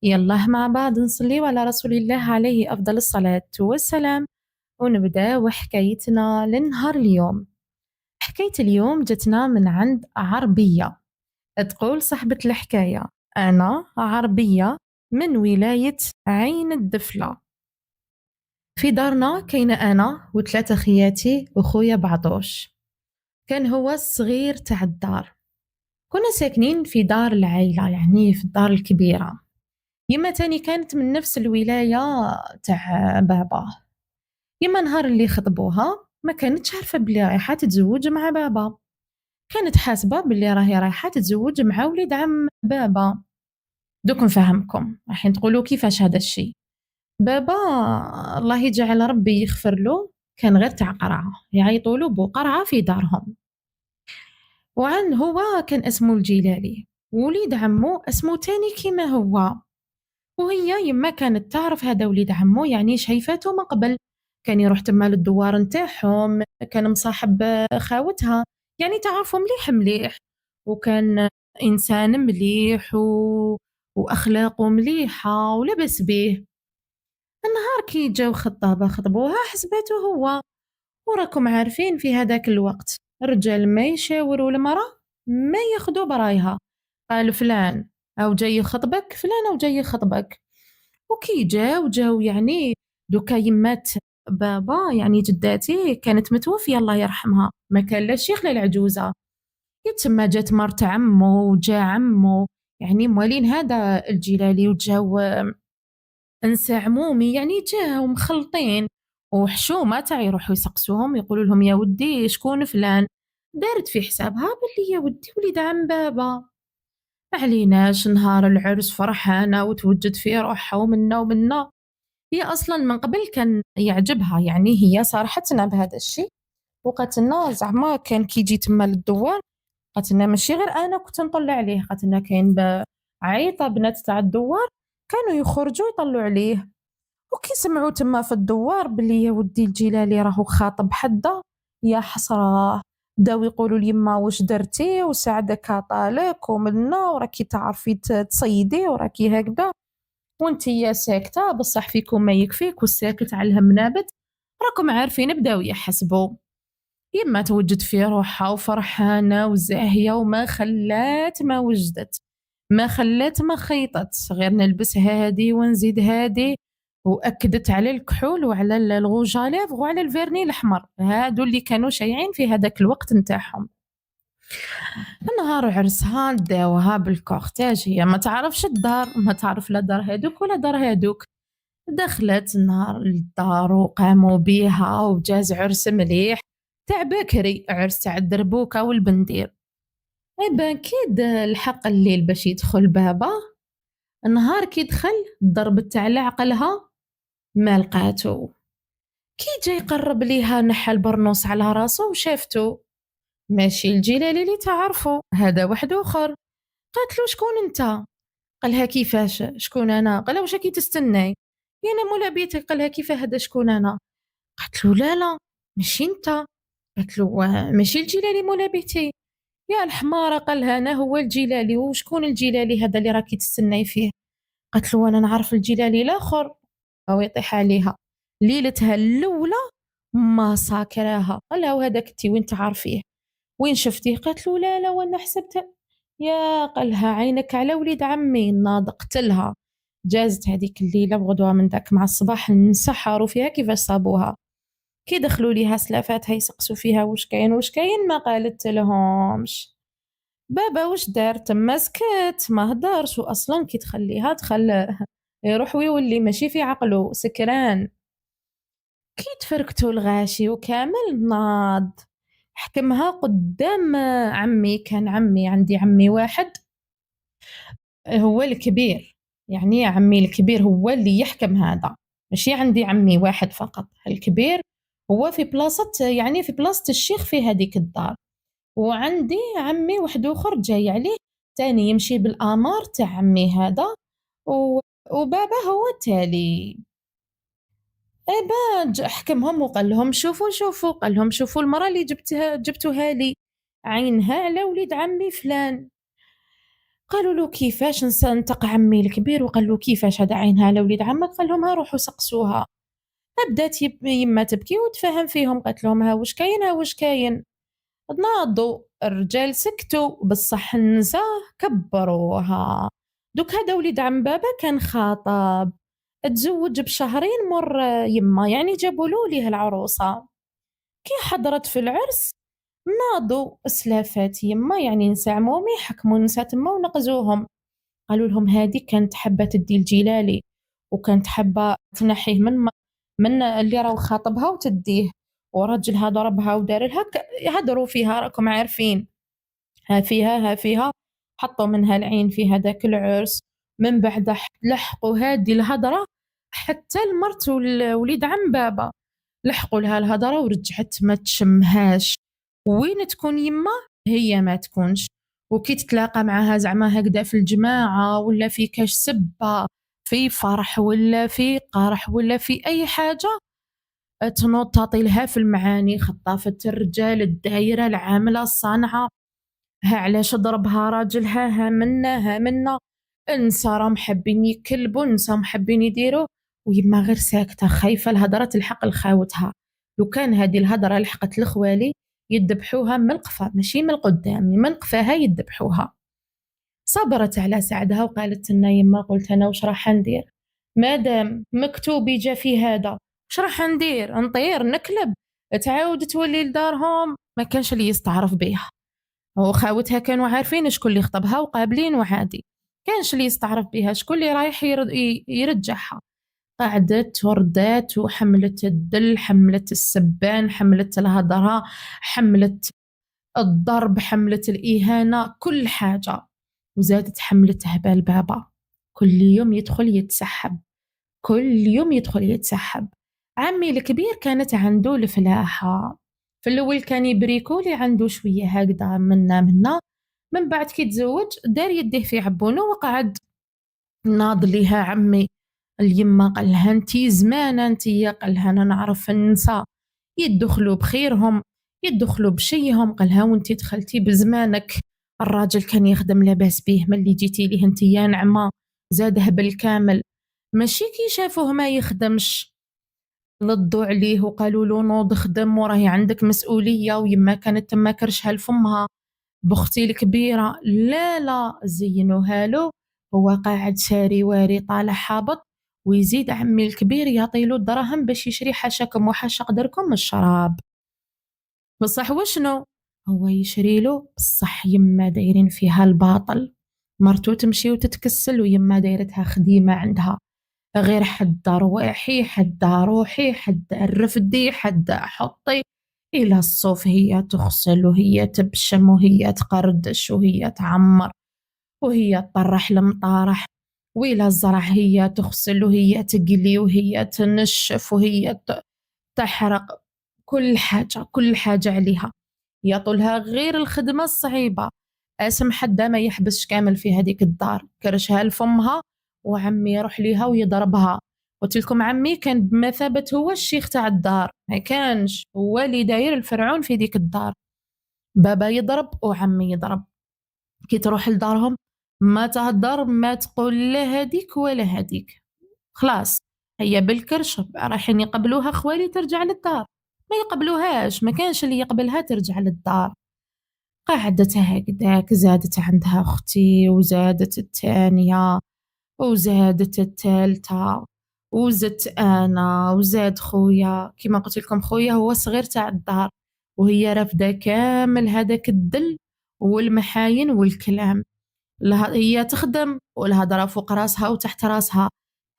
يلا مع بعض نصليو على رسول الله عليه أفضل الصلاة والسلام، ونبدأ حكايتنا لنهار اليوم. حكاية اليوم جتنا من عند عربية. تقول صاحبة الحكاية: أنا عربية من ولاية عين الدفلة. في دارنا كاينة أنا وثلاثة خياتي وخويا بعطوش. كان هو الصغير تاع الدار. كنا ساكنين في دار العيلة، يعني في الدار الكبيرة. يما تاني كانت من نفس الولاية تاع بابا. يما نهار اللي خطبوها ما كانتش عارفة بلي رايحة تتزوج مع بابا، كانت حاسبة بلي راهي رايحة تتزوج مع وليد عم بابا. دوك نفهمكم رايحين تقولوا كيفاش هذا الشيء. بابا الله يجعل ربي يغفر له كان غير تاع قرعة، يعيطوا له بو قرعة في دارهم. وعن هو كان اسمه الجلالي، وليد عمو اسمه تاني كيما هو. وهي يما كانت تعرف هذا وليد عمو، يعني شايفاته من قبل، كان يروح تما للدوار نتاعهم، كان مصاحب خاوتها، يعني تعرفه مليح مليح. وكان إنسان مليح وأخلاقه مليحة ولبس بيه. النهار كي جاو خطابة خطبوها حسباته هو. وراكم عارفين في هذاك الوقت الرجال ما يشاوروا المرأة، ما ياخدوا برايها. قال فلان أو جاي يخطبك، فلان أو جاي يخطبك. وكي جاو يعني دوكا يمات بابا، يعني جداتي كانت متوفية الله يرحمها، ما كان لا الشيخ لا العجوزة. يتسمى جات مرت عمو وجا عمو، يعني موالين هذا الجلالي، وجاو انسى عمومي، يعني جاو مخلطين. وحشومة تاع يروحوا يسقسوهم يقولوا لهم يا ودي شكون فلان. دارت في حسابها باللي يا ودي وليد عم بابا. معليناش نهار العرس فرحانة وتوجد في روحها ومنا ومنا. هي أصلا من قبل كان يعجبها، يعني هي صارحتنا بهذا الشيء، وقالت لنا زعما كان كي يجي تما للدوار، قالت لنا ماشي غير أنا كنت نطلع عليه، قالت لنا كاين عيطة بنات تاع الدوار كانوا يخرجوا يطلعوا عليه. وكي سمعوا تما في الدوار بلي يا ودي الجلالي راهو خاطب حدا، يا حسراه، بداو يقولوا ليما واش درتي وسعدك عطالك ومنا وراكي تعرفي تصيدي وراكي هكذا، وانتي يا ساكتة بصح فيكم ما يكفيك والساكت على الهم نابت. راكم عارفين بداو يحسبوا. يما توجد في روحها وفرحانة وزاهية وما خلات ما وجدت، ما خلات ما خيطت، غير نلبس هادي ونزيد هادي. وأكدت على الكحول وعلى الغوجاليف وعلى الفيرني الأحمر، هادو اللي كانوا شايعين في هذاك الوقت نتاعهم. نهار عرسها داوها بالكورتاج، هي ما تعرفش الدار، ما تعرف لا دار هادوك ولا دار هادوك. دخلت نهار للدار وقاموا بيها وجاز عرس مليح تاع بكري، عرس تاع الدربوكة والبندير. إبا كيد الحق الليل باش يدخل بابا. النهار كي دخل ضربت على عقلها ما لقاتو. كي جا يقرب ليها نحى البرنوس على راسو وشافتو ماشي الجلالي اللي تعرفو، هذا واحد اخر. قالت له شكون انت؟ قالها كيفاش شكون انا؟ قالها واش راكي تستناي؟ انا مولا بيتك. قالها كيف هذا شكون انا؟ قالت له لا لا ماشي انت. قالت له ماشي الجلالي مولا بيتي. يا الحمارة، قالها انا هو الجلالي. وشكون الجلالي هذا اللي راكي تستناي فيه؟ قالت له انا نعرف الجلالي الاخر. او يطيح عليها ليلتها الاولى ما ساكراها. قالها وهذاك انت وين تعرفيه؟ وين شفتيه؟ قالت له لا لا وانا حسبت. يا قالها عينك على وليد عمي ناض قتلها. جازت هذيك الليلة وغدوة من ذاك مع الصباح انسحروا فيها كيفاش صابوها. كي دخلوا ليها سلافاتها يسقسوا فيها واش كاين واش كاين، ما قالت لهمش. بابا واش دار تما؟ سكت ما هدرش، واصلا كي تخليها دخل يروح ويولي ماشي في عقله سكران. كي تفركتوا الغاشي وكامل ناض حكمها قدام عمي. كان عمي عندي عمي واحد هو الكبير، يعني عمي الكبير هو اللي يحكم هذا، ماشي عندي عمي واحد فقط. الكبير هو في بلاصة، يعني في بلاصة الشيخ في هذيك الدار. وعندي عمي واحد اخر جاي عليه تاني يمشي بالآمار تاع عمي هذا. و... وبابا هو التالي. حكمهم وقال لهم شوفوا شوفوا، قال لهم شوفوا المرأة اللي جبتوها لي عينها على وليد عمي فلان. قالوا له: "كيفاش ننطق عمي الكبير؟" وقال له: "كيفاش هذا عينها على وليد عمك؟" قال لهم: "ها روحوا سقسوها." بدات يما تبكي وتفهم فيهم، قالت لهم: "ها واش كاين، ها واش كاين." ناضوا الرجال سكتوا، بصح النسا كبروها. دوك هذا وليد عم بابا كان خاطب، تزوج بشهرين مور يما، يعني جابوا له ليه العروسة. كي حضرت في العرس ناضوا سلافات يما، يعني نسا عمومي، حكموا نسا تما ونقزوهم. قالوا لهم: "هذه كانت حابة تدي الجلالي، وكانت حابة تنحيه من اللي راهو خاطبها وتديه، وراجلها ضربها ودار لها هدروا فيها راكم عارفين، ها فيها ها فيها." حطوا منها العين في هذاك العرس. من بعد لحقوا هذه الهضرة حتى لمرت وليد عم بابا، لحقوا لها الهضرة ورجعت ما تشمهاش. وين تكون يما هي ما تكونش. وكي تتلاقى معاها زعما هكذا في الجماعة ولا في كاش سبة، في فرح ولا في قرح ولا في أي حاجة، تنوض تعطي لها في المعاني: خطافة الرجال، الدايرة، العاملة، الصانعة، ها علاش ضربها راجلها، ها منا ها منا، النسا راهم حابين يكلبوا، النسا محبين يديروا. ويما غير ساكتة خايفة الهضرة تلحق لخاوتها. لو كان هذه الهضرة لحقت لخوالي يدبحوها من القفا، ماشي من القدام، من قفاها يدبحوها. صبرت على سعدها وقالت لنا يما: قلت أنا وش راح ندير؟ مادام مكتوبي جا في هذا، وش راح ندير؟ نطير نكلب؟ تعاود تولي لدارهم؟ ما كانش اللي يستعرف بيها. وخاوتها كانوا عارفين شكون اللي خطبها وقابلين وعادي، كانش اللي يستعرف بها، شكون اللي رايح يرجعها. قعدت وردات وحملت الدل، حملت السبان، حملت الهضرة، حملت الضرب، حملت الإهانة، كل حاجة. وزادت حملتها بالبابا، كل يوم يدخل يتسحب، كل يوم يدخل يتسحب. عمي الكبير كانت عنده الفلاحة، في الأول كان يبريكولي عنده شوية هكذا منا منا. من بعد كي تزوج دار يديه في عبونه وقعد. ناض ليها عمي اليما قال لها: "انتي زمانة انتي." قال لها: "أنا نعرف النساء يدخلوا بخيرهم، يدخلوا بشيهم." قال لها: "وانتي دخلتي بزمانك، الراجل كان يخدم لاباس بيه، ملي جيتي ليه انتي يا نعمة زاده بالكامل. ماشي كي شافوه ما يخدمش لضوا عليه وقالوا له: نوض خدم وراهي عندك مسؤولية." ويما كانت تما كرشها لفمها بختي الكبيرة، لا لا زينوها له. هو قاعد شاري واري طالع هابط، ويزيد عمي الكبير يعطيلو الدراهم باش يشري حاشاكم وحاشا قدركم الشراب. بصح وشنو هو يشريلو؟ بصح يما دايرين فيها الباطل. مرتو تمشي وتتكسل ويما دايرتها خديمة عندها، غير حدة روحي حدة روحي حدة الرفدي حدة حطي، إلى الصوف هي تغسل وهي تبشم وهي تقردش وهي تعمر وهي تطرح المطارح، وإلى الزرع هي تغسل وهي تقلي وهي تنشف وهي تحرق. كل حاجة كل حاجة عليها، يطولها غير الخدمة الصعيبة. اسم حدا ما يحبسش كامل في هذيك الدار، كرشها لفمها وعمي يروح ليها ويضربها. قلت لكم عمي كان بمثابة هو الشيخ تاع الدار، ما كانش هو اللي داير الفرعون في ديك الدار. بابا يضرب وعمي يضرب. كي تروح لدارهم ما تهدر، ما تقول لا هذيك ولا هذيك، خلاص هي بالكرش رايحين يقبلوها خوالي ترجع للدار. ما يقبلوهاش، ما كانش اللي يقبلها ترجع للدار. قعدت هكذاك، زادت عندها أختي وزادت الثانية وزادت الثالثة وزدت أنا وزاد خويا. كما قلت لكم خويا هو صغير تاع الدار، وهي رافدة كامل هذاك الدل والمحاين والكلام. هي تخدم والهضرة فوق راسها وتحت راسها،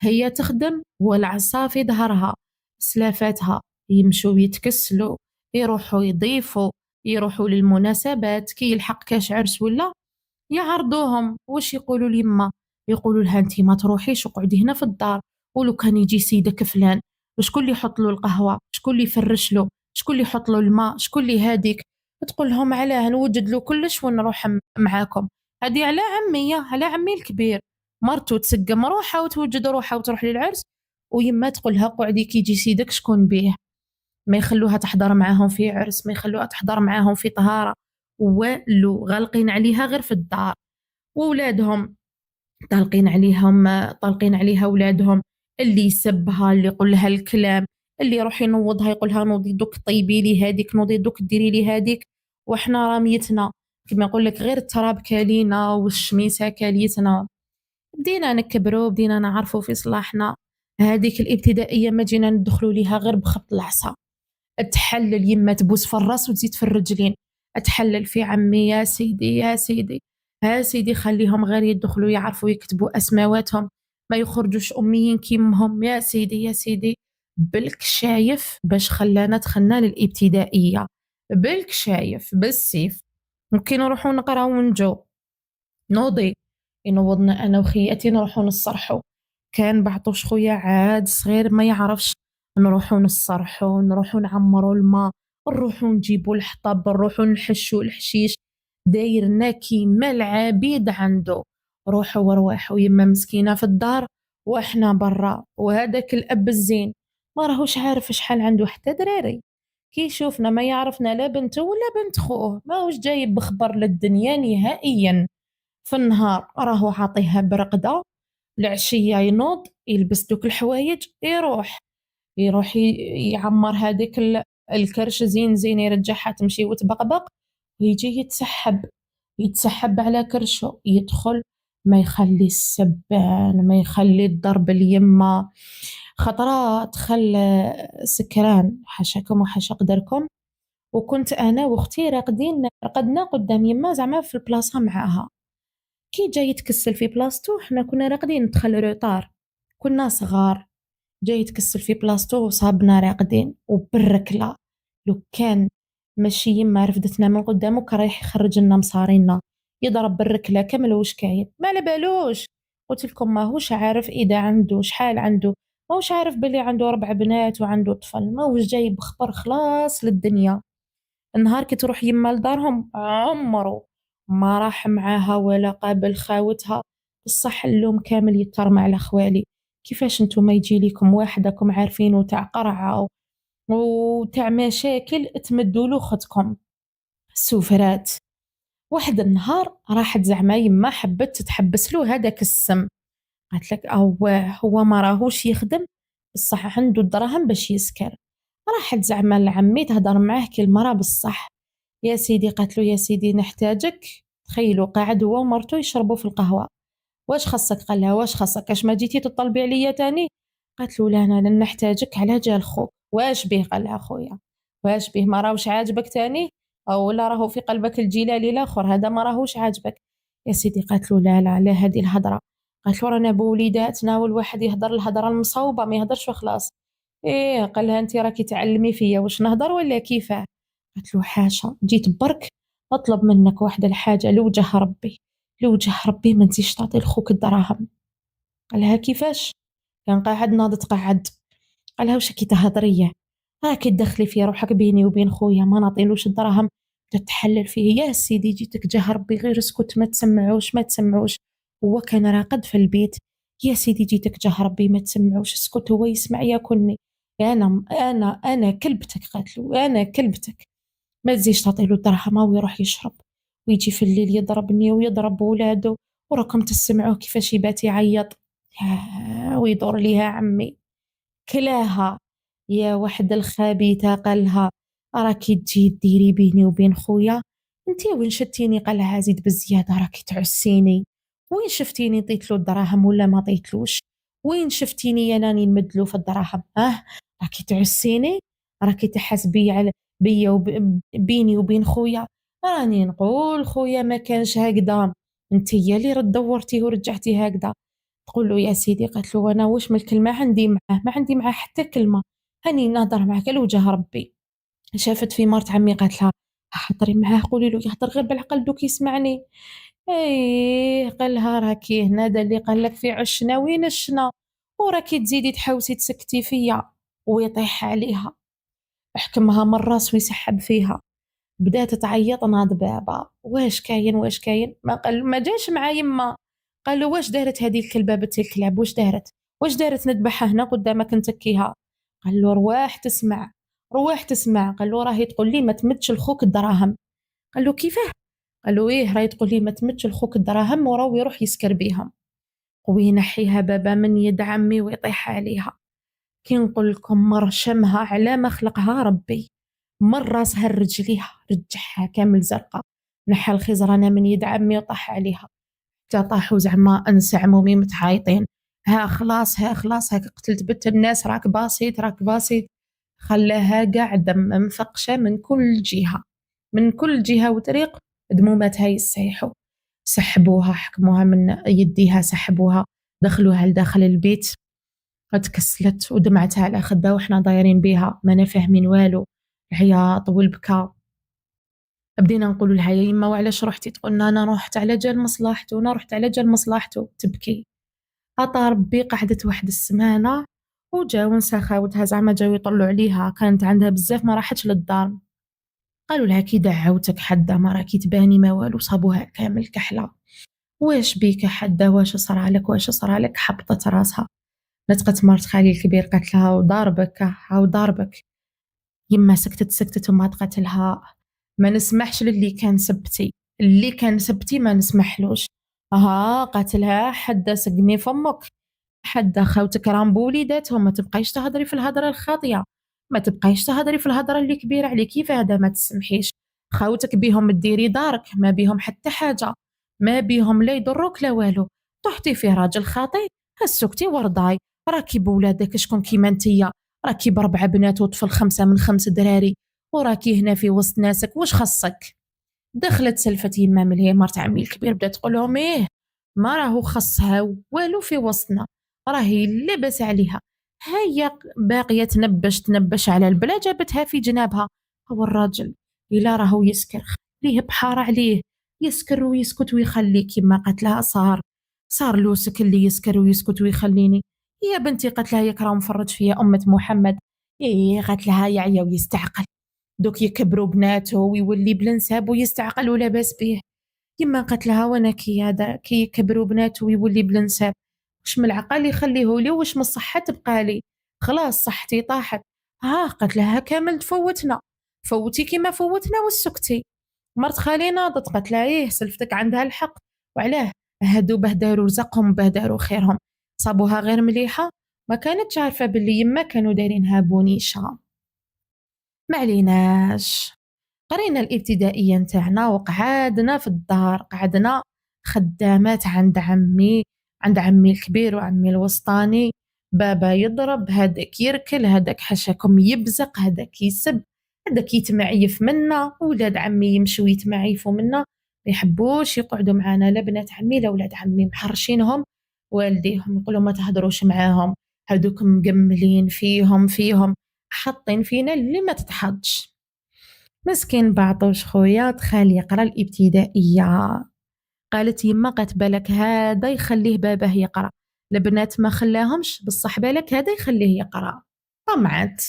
هي تخدم والعصا في ظهرها. سلافاتها يمشوا يتكسلوا، يروحوا يضيفوا، يروحوا للمناسبات، كي يلحق كاش عرس ولا يعرضوهم. واش يقولوا ليما؟ يقولوا لها: انتي ما تروحيش وقعدي هنا في الدار، ولو كان يجي سيدك فلان شكون اللي يحط له القهوة، شكون اللي يفرش له، شكون اللي يحط له الماء، شكون اللي هاديك. تقول لهم: علاه نوجد له كلش ونروح معاكم. هذه على عمي، على عمي الكبير. مرته تسقم روحها وتوجد روحها وتروح للعرس، ويما تقول لها: قعدي كي يجي سيدك شكون بيه. ما يخلوها تحضر معاهم في عرس، ما يخلوها تحضر معاهم في طهارة، والو غالقين عليها غير في الدار. وولادهم طالقين عليها ولادهم، اللي يسبها، اللي يقول لها الكلام، اللي يروح ينوضها يقول لها نوضي دوك طيبي لي هذيك، نوضي دوك ديري لي هذيك، وإحنا راميتنا كما يقول لك غير التراب كالينا والشميسة كاليتنا. بدينا نكبروا، بدينا نعرفوا في صلاحنا. هذيك الابتدائية ما جينا ندخلوا ليها غير بخبط العصا. تحلل يما تبوس في الراس وتزيد في الرجلين، تحلل في عمي يا سيدي يا سيدي، ها سيدي خليهم غير يدخلوا يعرفوا يكتبوا اسماواتهم، ما يخرجوش اميين كيمهم، يا سيدي يا سيدي. بلك شايف باش خلانا دخلنا للابتدائية، بلك شايف بالسيف. ممكن نروحوا نقراو ونجو، نوضي ينوضنا انا وخياتي نروحوا نصرحوا. كان بعطوش خويا عاد صغير ما يعرفش، نروحوا نصرحوا، نروحوا نعمروا الماء، نروحوا نجيبوا الحطب، نروحوا نحشوا الحشيش، دايرنا كيما العبيد عنده. روحوا ورواحوا يما مسكينة في الدار واحنا برا، وهذاك الاب الزين ما راهوش عارف شحال عنده حتى دراري، كي يشوفنا ما يعرفنا لا بنته ولا بنت خوه، ما هوش جايب بخبر للدنيا نهائيا. في النهار راهو عاطيها برقدة، العشية ينوض يلبس دوك الحوايج يروح يعمر هذيك الكرش زين زين، يرجعها تمشي وتبقبق، ويجي يتسحب على كرشه، يدخل ما يخلي السبان، ما يخلي الضرب اليمة. خطرات دخل سكران حاشاكم وحاشا قدركم، وكنت أنا وأختي رقدنا قدام يما زعما في البلاصة معاها. كي جا يتكسل في بلاصتو حنا كنا راقدين، ندخل روطار، كنا صغار، جا يتكسل في بلاصتو وصابنا راقدين وبالركلة. لو كان ماشي يما رفدتنا من قدامو كان رايح يخرج لنا مصارينا، يضرب بالركلة كامل واش كاين ما على بالوش. قلت لكم ماهوش عارف اذا عنده شحال عنده، ماهوش عارف بلي عنده 4 بنات وعنده طفل، ماهوش جايب خبر خلاص للدنيا. النهار كي تروح يما لدارهم عمرو ما راح معاها ولا قابل خاوتها. بصح اللوم كامل يترمى على خوالي، كيفاش نتوما يجي ليكم واحدكم عارفين وتاع قرعة وتاع مشاكل تمدوا له اختكم سفرات. واحد النهار راحت زعما يما حبت تحبس له هذاك السم، قالت لك هو ما راهوش يخدم بصح عنده الدراهم باش يسكر. راحت زعما لعمي تهضر معاه كي المرا بصح، يا سيدي قالت له يا سيدي نحتاجك. تخيلوا قاعد هو ومرته يشربوا في القهوة، واش خصك؟ قال لها واش خصك، اش ما جيتي تطلبي عليا تاني؟ قالت له لا انا لن نحتاجك على جال خوك. واش به؟ قال لها خويا واش به، ما راهوش عاجبك تاني؟ او ولا راهو في قلبك الجلالي الاخر هذا ما راهوش عاجبك؟ يا سيدي قالت له لا لا لا هذه الهضره. قالت له رانا بوليداتنا والواحد يهضر الهضره المصوبه ما يهضرش وخلاص. ايه قال لها انت راكي تعلمي فيا واش نهضر ولا كيفاه؟ قالت له حاشا جيت برك نطلب منك واحدة الحاجة لوجه ربي، لوجه ربي ما تزيش تعطي لخوك الدراهم. قالها كيفاش؟ كان قاعد ناض تقعد. قالها وش كي تهضريه، راكي تدخلي في روحك بيني وبين خويا ما نعطيلوش الدراهم تتحلل فيه. يا سيدي جيتك جه ربي غير اسكت ما تسمعوش ما تسمعوش، هو كان راقد في البيت. يا سيدي جيتك جه ربي ما تسمعوش اسكت هو يسمع ياكلني. انا كلبتك، قالت له انا كلبتك. ما تزيش تعطيلو الدراهم ويروح يشرب، ويجي في الليل يضربني ويضرب ولادو، وراكم تسمعوه كيفاش يبات يعيط. ويدور ليها عمي كلاها يا وحد الخبيثة، قالها راكي تجي ديري بيني وبين خويا، انتي وين شتيني؟ قالها زيد بالزيادة راكي تعسيني، وين شفتيني طيتلو الدراهم ولا ما طيتلوش؟ وين شفتيني يا ناني نمدلو في الدراهم؟ راكي تعسيني، راكي تحاسبي على بيا بيني وبين خويا. راني نقول خويا ما كانش هكذا، انتي هي اللي دورتيه ورجعتي هكذا. تقول له يا سيدي، قالت له انا واش من الكلمه عندي معاه؟ ما عندي معاه حتى كلمه، هاني نهضر معاك لوجه ربي. شافت في مرت عمي قالت لها حضري معاه قولي له يهضر غير بالعقل دوك يسمعني. ايه قالها راكي هنا دا اللي قال لك في عشنا وين الشنا، وراكي تزيدي تحوسي تسكتي فيا. ويطيح عليها، حكمها من راس ويسحب فيها. بدات تعيط ناض بابا واش كاين واش كاين، ما قال ما جاش مع يما. قال له واش دارت هذه الكلبه بنت الكلاب، واش دارت نذبحها هنا قدامك نتكيها؟ قال له رواح تسمع، رواح تسمع. قال له راهي تقول لي ما تمدش لخوك الدراهم. قال له كيفاه؟ قالوا إيه راهي تقول لي ما تمدش لخوك الدراهم وراهو يروح يسكر بيهم، وينحيها بابا من يد عمي ويطيح عليها. كي نقول لكم مر شمها على ما خلقها ربي، مر راسها لرجليها رجعها كامل زرقاء، نحى الخزرانة من يد عمي وطاح عليها، تا طاحوا زعما انس عمومي متعايطين، ها خلاص ها خلاص هاك قتلت بنت الناس راك باسيت راك باسيت. خلاها قاع دم مفقشة من كل جهة، من كل جهة وطريق، دموماتها يسيحوا. سحبوها حكموها من يديها، سحبوها دخلوها لداخل البيت، تكسلت ودمعتها على خدها وإحنا دايرين بيها ما فاهمين والو، العياط والبكاء. بدينا نقول لها يا يما وعلاش رحتي؟ تقولنا أنا رحت على جال مصلحته، أنا رحت على جال مصلحته. تبكي. عطا ربي قعدت واحد السمانة وجاو نسا خاوتها زعما جاو يطلوا عليها، كانت عندها بزاف ما راحتش للدار. قالوا لها كي دعوتك حدا ما راكي تباني ما والو، صابوها كامل كحلة. واش بيك حدا؟ واش صرالك؟ واش صرالك؟ حبطت راسها. نطقت مرت خالي الكبير قالت لها وضاربك هاو ضاربك. يما سكتت سكتت وما تقت لها ما نسمحش للي كان سبتي، اللي كان سبتي ما نسمحلوش. قالت لها حدا سقني فمك، حدا خاوتك راهم بوليداتهم، ما تبقايش تهضري في الهضره الخاطيه، ما تبقايش تهضري في الهضره اللي كبيره عليك، كيف هذا ما تسمحيش؟ خاوتك بيهم ديري دارك، ما بيهم حتى حاجه، ما بيهم لا يضروك لا والو. طحتي فيه راجل خاطي هسكتي ورضاي، راكي بولادك شكون كيما نتيا، راكي ب4 بنات وطفل 5 من 5 دراري، وراكي هنا في وسط ناسك، واش خصك؟ دخلت سلفت يما ملهي مرت عمي الكبير، بدات تقول لهم ايه ما راهو خصها والو في وسطنا، راهي لاباس عليها، هيا باقيه تنبش على البلا جابتها في جنابها. هو الراجل الا راهو يسكر خليه بحار عليه، يسكر ويسكت ويخليك. يما قالت لها صار لوسك اللي يسكر ويسكت ويخليني يا بنتي؟ قالت لها ياك راه مفرج فيا أمة محمد. إيه قالت لها يعيا ويستعقل، دوك يكبروا بناته ويولي بلنساب ويستعقل ولا باس به. يما قالت لها وانا كي هذا كي يكبروا بناته ويولي بلنساب، واش من العقل يخليهولي واش من الصحة تبقى لي؟ خلاص صحتي طاحت. قالت لها كامل تفوتنا، فوتي كيما فوتنا وسكتي. مرت خالي ناضت قالت لها ايه سلفتك عندها الحق، وعلاه هادو بهداروا رزقهم بهداروا خيرهم، صابوها غير مليحة، ما كانتش عارفة باللي يما كانوا دايرينها بونيشة. ما عليناش، قرينا الابتدائية نتاعنا وقعدنا في الدار، قعدنا خدامات عند عمي الكبير وعمي الوسطاني، بابا يضرب هذاك يركل هذاك حشاكم يبزق هذاك يسب هذاك يتمعيف منا، ولاد عمي يمشوا يتمعيفوا منا، ما يحبوش يقعدوا معنا لا بنات عمي لا ولاد عمي، محرشينهم والديهم يقولوا ما تهضروش معاهم، هذوك مقملين فيهم حاطين فينا اللي ما تتحضش. مسكين بعطوش خويا دخل يقرا الابتدائية، قالت يما قالت بالك هذا يخليه باباه يقرا، البنات ما خلاهمش بصح بالك هذا يخليه يقرا. طمعت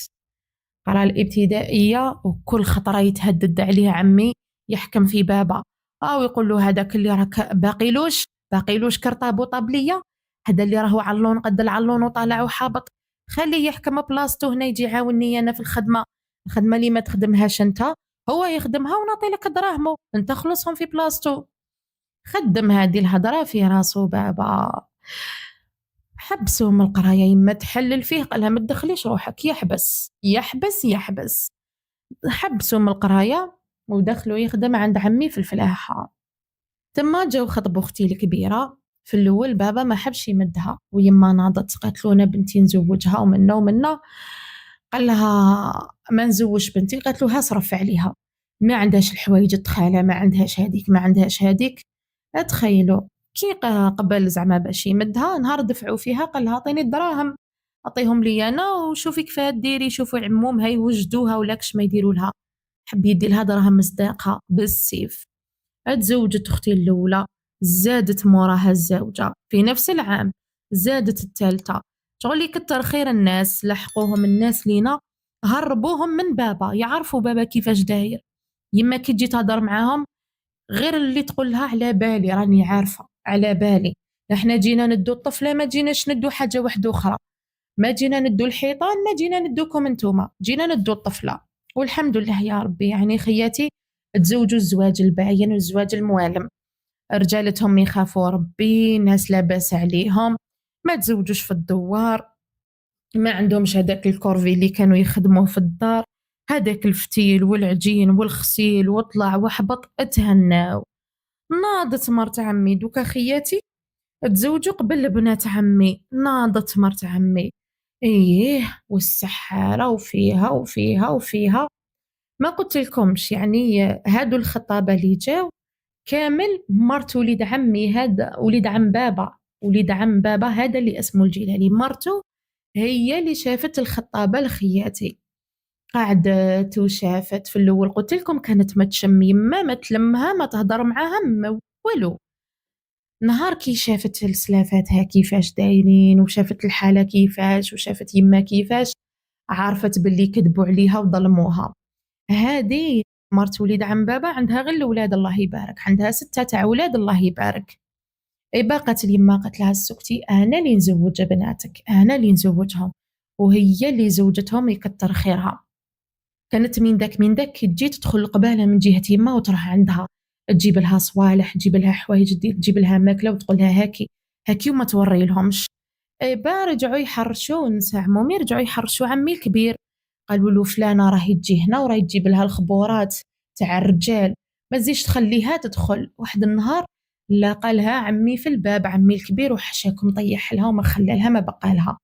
قرا الابتدائية، وكل خطرة يتهدد عليه عمي يحكم في بابا، او يقول له هذاك اللي راك باقيلوش كرطابو طابلية، هذا اللي راهو علون قد العلون وطالع وحابط، خليه يحكم بلاصتو هنا يجي يعاونني انا في الخدمة اللي ما تخدمهاش انت، هو يخدمها ونعطي لك دراهمو انت خلصهم في بلاصتو. خدم هذه الهضرة في راسو بابا، حبسوا من القراية، يما تحلل فيه قالها ما تدخليش روحك، يحبس يحبس يحبس. حبسوا من القراية ودخلوا يخدم عند عمي في الفلاحة. تما جاو خطبوا اختي الكبيرة، في الاول بابا ما حبش يمدها، ويما ناضت قالت له انا بنتي نزوجها ومنا قال لها ما نزوج بنتي، قالت له هصرف عليها، ما عندهاش الحوايج التخالة، ما عندهاش هذيك. تخيلوا كي قبل زعما باش يمدها، نهار دفعوا فيها قال لها عطيني الدراهم اعطيهم لي انا وشوفي كيفاه ديري، شوفوا عمومها يوجدوها ولاكش ما يديروا لها. حب يدي لها دراهم مصداقها بالسيف. تزوجت اختي الاولى، زادت موراها الزوجه في نفس العام، زادت الثالثه، شغل كتر خير الناس لحقوهم الناس لينا، هربوهم من بابا، يعرفوا بابا كيفاش داير. يما كي تجي تهضر معاهم غير اللي تقول لها على بالي راني عارفه على بالي، احنا جينا ندو الطفله ما جيناش ندو حاجه واحده اخرى، ما جينا ندو الحيطان، ما جينا ندوكم انتوما، جينا ندو الطفله. والحمد لله يا ربي يعني خياتي تزوجوا الزواج الباين والزواج الموالم. رجالتهم يخافوا ربي، ناس لاباس عليهم، ما تزوجوش في الدوار، ما عندهمش هذاك الكورفي اللي كانوا يخدموه في الدار، هذاك الفتيل والعجين والخسيل وطلع وحبط. اتهناو. ناضت مرت عمي دوكا خياتي تزوجوا قبل بنات عمي. ناضت مرت عمي، ايه والسحارة وفيها وفيها وفيها. ما قلت لكمش يعني هادو الخطابة اللي جاو كامل مرت وليد عمي، هذا وليد عم بابا، وليد عم بابا هذا اللي اسمه الجيلاني، مرته هي اللي شافت الخطابة لخياتي. قعدت وشافت. في الأول قلت لكم كانت ما تشم يما، ما تلمها، ما تهضر معاها، ما والو. نهار كي شافت السلافاتها كيفاش دايرين، وشافت الحالة كيفاش، وشافت يما كيفاش، عرفت باللي كذبوا عليها وظلموها. هذه مرت وليد عم بابا عندها غير الأولاد الله يبارك، عندها 6 تاع أولاد الله يبارك. اي باقت اليما قالت لها سكتي، انا اللي نزوج بناتك، انا اللي نزوجهم. وهي اللي زوجتهم يكتر خيرها. كانت من داك كي تجي تدخل القباله من جهه يما وتروح عندها، تجيب لها صوالح، تجيب لها حوايج، تجيب لها ماكله وتقول لها هاكي هاكي، وما توري لهمش. اي با رجعوا يحرشوا نساع مومي، رجعوا يحرشوا عمي الكبير. قالوا له فلانه راهي تجي هنا وراهي تجيب لها الخبورات تاع الرجال، ما تزيش تخليها تدخل. واحد النهار لاقى لها عمي في الباب، عمي الكبير، وحشاكم طيح لها وما خلى لها ما بقى لها.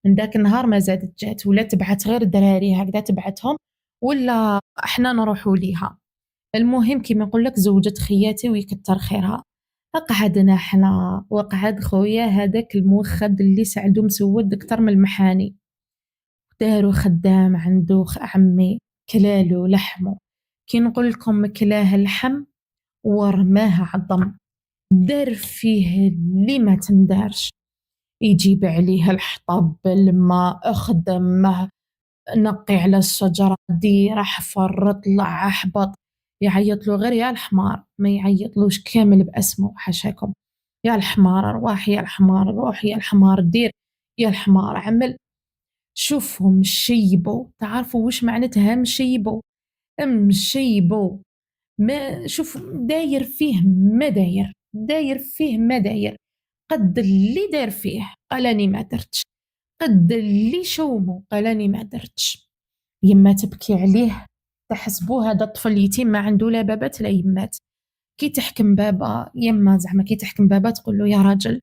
من ذاك النهار ما زادت جات، ولا تبعت غير الدراري هكذا تبعتهم، ولا احنا نروحوا ليها. المهم كيما نقول لك زوجة خياتي ويكتر خيرها. قعدنا احنا وقعد خويا هذاك الموخد اللي سعدو مسود اكثر من المحاني، دارو خدام عنده عمي، كلالو لحمه. كي نقول لكم كلاه اللحم ورماه عظم، دار فيه اللي ما تندارش. يجيب عليه الحطب بالماء، خدمه، نقي على الشجرة، دير حفر طلع احبط. يعيط له غير يا الحمار، ما يعيطلوش كامل باسمه حاشاكم. يا الحمار روح، يا الحمار روح، يا الحمار دير، يا الحمار عمل. شوفهم شيبوا، تعرفوا وش معناتها مشيبوا؟ مشيبوا. ما شوف داير فيه ما داير، داير فيه ما داير. قد اللي دار فيه قالني ما درتش، قد اللي شومه قالني ما درتش. يما تبكي عليه، تحسبوه هذا الطفل يتيم ما عنده لا بابات لا يمات. كي تحكم بابا يما، زعما كي تحكم بابا تقول له يا راجل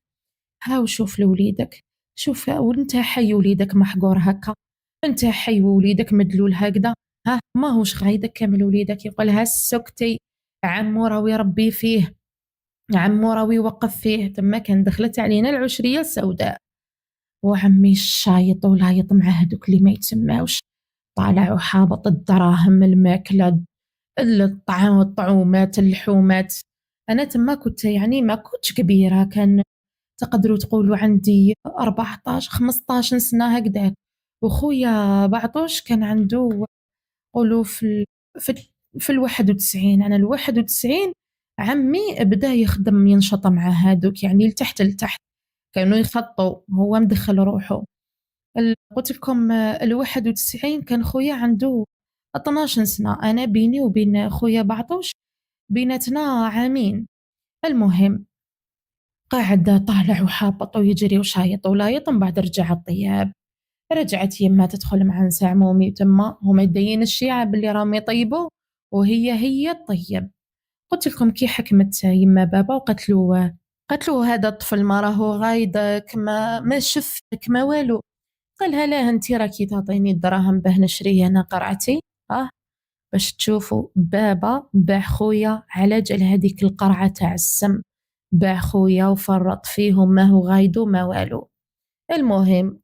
هاو شوف لوليدك، شوف وانت حي وليدك محقور هكا، انت حي ووليدك مدلول هكذا، ها ما هوش غايدك كامل وليدك. يقول ها سكتي، عمو راوي ربي فيه، عمو راوي يوقف فيه. تما كان دخلت علينا العشرية السوداء، وعمي الشايط ولايط مع هذوك اللي ما يتسماوش، طالع وحابط الدراهم، الماكلة، الطعام، الطعومات، اللحومات. أنا تما كنت يعني ما كنتش كبيرة، كان تقدروا تقولوا عندي 14 15 سنة هكذاك. وخويا بعطوش كان عنده قولوا في في 91. أنا 91 عمي بدا يخدم ينشط مع هادوك يعني لتحت لتحت، كانوا يخطوا هو مدخل روحه. قلت لكم 91 كان خويا عنده 12 سنة، أنا بيني وبين خويا بعطوش بيناتنا عامين. المهم قاعد طالع وحابط ويجري وشايط ولايط. من بعد رجع الطياب، رجعت يما تدخل مع نساع مومي تما، هما يدين الشيعة باللي راهم يطيبوا وهي تطيب. قلت لكم كي حكمت يما بابا قالت له هذا الطفل ما راهو غايدك، ما شفك ما والو. قالها لا انتي راكي تعطيني الدراهم باه نشري انا قرعتي، باش تشوفوا بابا باع خويا على جال هذيك القرعة تاع السم، باع خويا وفرط فيهم ما هو غايدو ما والو. المهم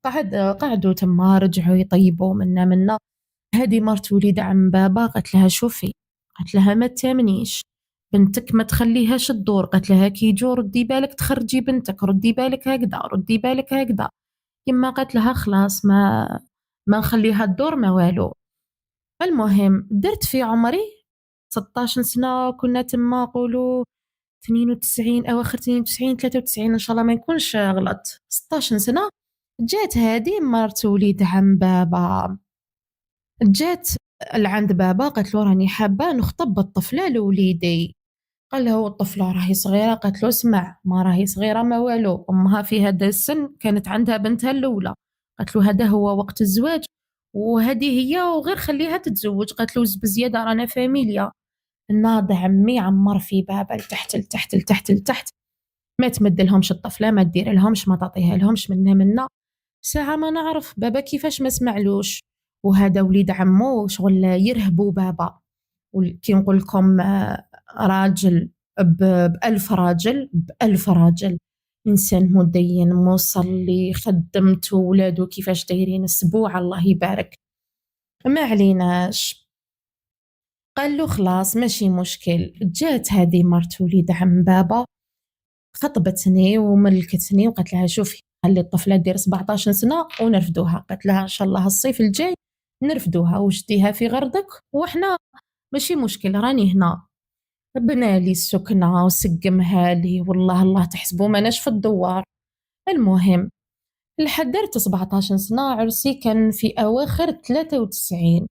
قعدوا تما، رجعوا يطيبوا منا. هذه مرت وليد عم بابا قالت لها شوفي، قالت لها ما تامنيش بنتك، ما تخليهاش تدور. قالت لها كي يجو ردي بالك تخرجي بنتك، ردي بالك هكذا، ردي بالك هكذا. يما قالت لها خلاص ما نخليها تدور ما والو. المهم درت في عمري 16 سنة، كنا تما قولوا 92 أواخر 92 93 إن شاء الله ما نكونش غلط، 16 سنة. جات هذه مرت وليد عم بابا، جات لعند بابا قالت له راني حابة نخطب الطفلة لوليدي. قال لها والطفلة راهي صغيرة؟ قالت له اسمع ما راهي صغيرة ما والو، أمها في هذا السن كانت عندها بنتها الأولى، قالت له هذا هو وقت الزواج وهذه هي وغير خليها تتزوج. قالت له بزيادة رانا فاميليا. الناض عمي عمر في بابا لتحت لتحت لتحت لتحت، ما تمد لهمش الطفلة، ما تدير لهمش، ما تعطيها لهمش، منا ساعة ما نعرف بابا كيفاش ما سمعلوش. وهذا وليد عمو شغل يرهبوا بابا. كي نقول لكم راجل بألف راجل، بألف راجل، إنسان مدين مصلي، خدمته ولادو كيفاش دايرين السبوع الله يبارك. ما عليناش، قال له خلاص ماشي مشكل. جات هذه مرت وليد عم بابا خطبتني وملكتني وقالت لها شوفي خلي الطفلة دير 17 سنة ونرفدوها. قالت لها إن شاء الله الصيف الجاي نرفدوها وجديها في غردك وإحنا ماشي مشكل راني هنا. بنى لي السكنة وسقمها لي والله الله تحسبوا ماناش في الدوار. المهم لحد درت 17 سنة عرسي كان في أواخر 93.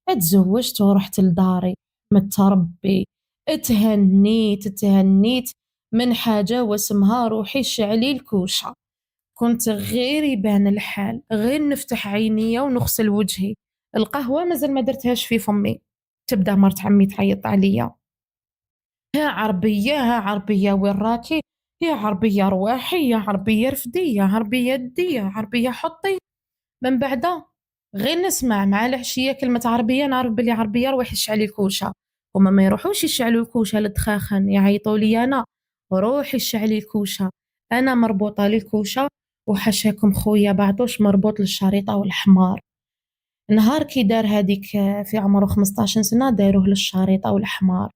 اتزوجت ورحت لداري متربي، اتهنيت من حاجة واسمها روحي شعلي الكوشة. كنت غير يبان الحال غير نفتح عيني ونغسل وجهي، القهوة مازال ما درتهاش في فمي تبدأ مرت عمي تعيط عليا، ها عربية ها عربية وين راكي، يا عربية رواحي يا عربية رفدي يا عربية دي يا عربية حطي. من بعدها غير نسمع مع العشية كلمة عربية نعرف بلي عربية روحي شعلي الكوشة. هما ما يروحوش يشعلوا الكوشة للدخاخن يعيطوا لي أنا روحي شعلي الكوشة. أنا مربوطة للكوشة وحشاكم خويا بعطوش مربوط للشريطة والحمار. نهار كي دار هذيك في عمره 15 سنة داروه للشريطة والحمار.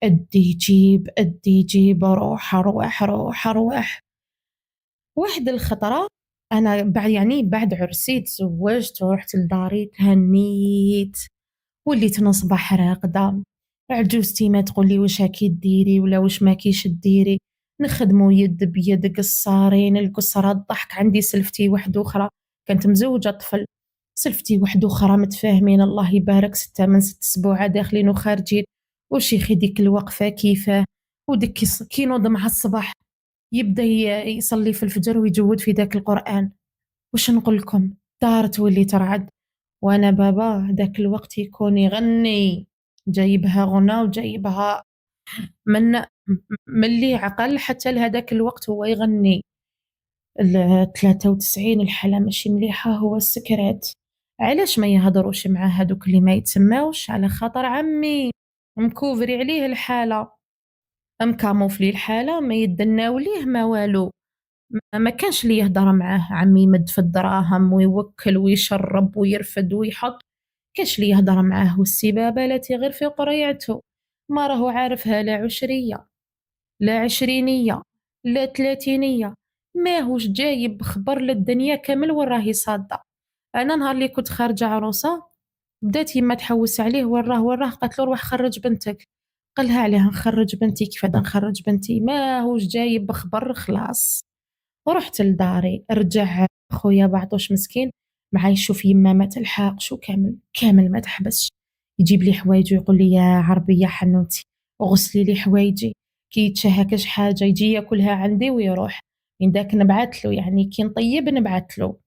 أدي جيب روح روح روح روح. واحد الخطرة أنا بعد يعني بعد عرسي تزوجت ورحت لداري تهنيت وليت نصبح راقدة. عجوزتي ما تقولي واش هاكي ديري ولا واش ماكيش ديري، نخدمو يد بيد قصارين القصرة الضحك. عندي سلفتي واحدة أخرى كانت مزوجة طفل، سلفتي واحدة أخرى متفاهمين الله يبارك 6 من 6 أسبوع داخلين وخارجين. وشيخي ديك الوقفة كيفاه وديك كي نوض مع الصباح يبدا يصلي في الفجر ويجود في ذاك القرآن. واش نقول لكم دار تولي ترعد وانا بابا ذاك الوقت يكون يغني جايبها غنى وجايبها من ملي عقل حتى لهذاك الوقت هو يغني. 93 الحالة ماشي مليحة هو السكرات. علاش ما يهضروش مع هادوك اللي ما يتسماوش على خاطر عمي مكوفري عليه الحالة مكاموفلي الحالة ما يدناو ليه ما والو. ما كانش اللي يهضر معاه عمي يمد في الدراهم ويوكل ويشرب ويرفد ويحط، كاش اللي يهضر معاه والسبابة التي غير في قريعته ما راهو عارفها لا عشرية لا عشرينية لا تلاتينية، ما هوش جايب خبر للدنيا كامل وين راهي صادة. أنا نهار اللي كنت خارجة عروسة بدات يما تحوس عليه وين راه قالت له روح خرج بنتك. قالها عليها نخرج بنتي كيف هذا نخرج بنتي ما هوش جايب خبر خلاص. ورحت لداري رجع خويا بعطوش مسكين معاي يشوف يما ما تلحقش وكامل ما تحبسش يجيب لي حوايج ويقول لي يا عربية حنوتي وغسلي لي حوايجي كي يتشهى كاش حاجة يجي ياكلها عندي ويروح. من داك نبعث له يعني كي نطيب نبعث له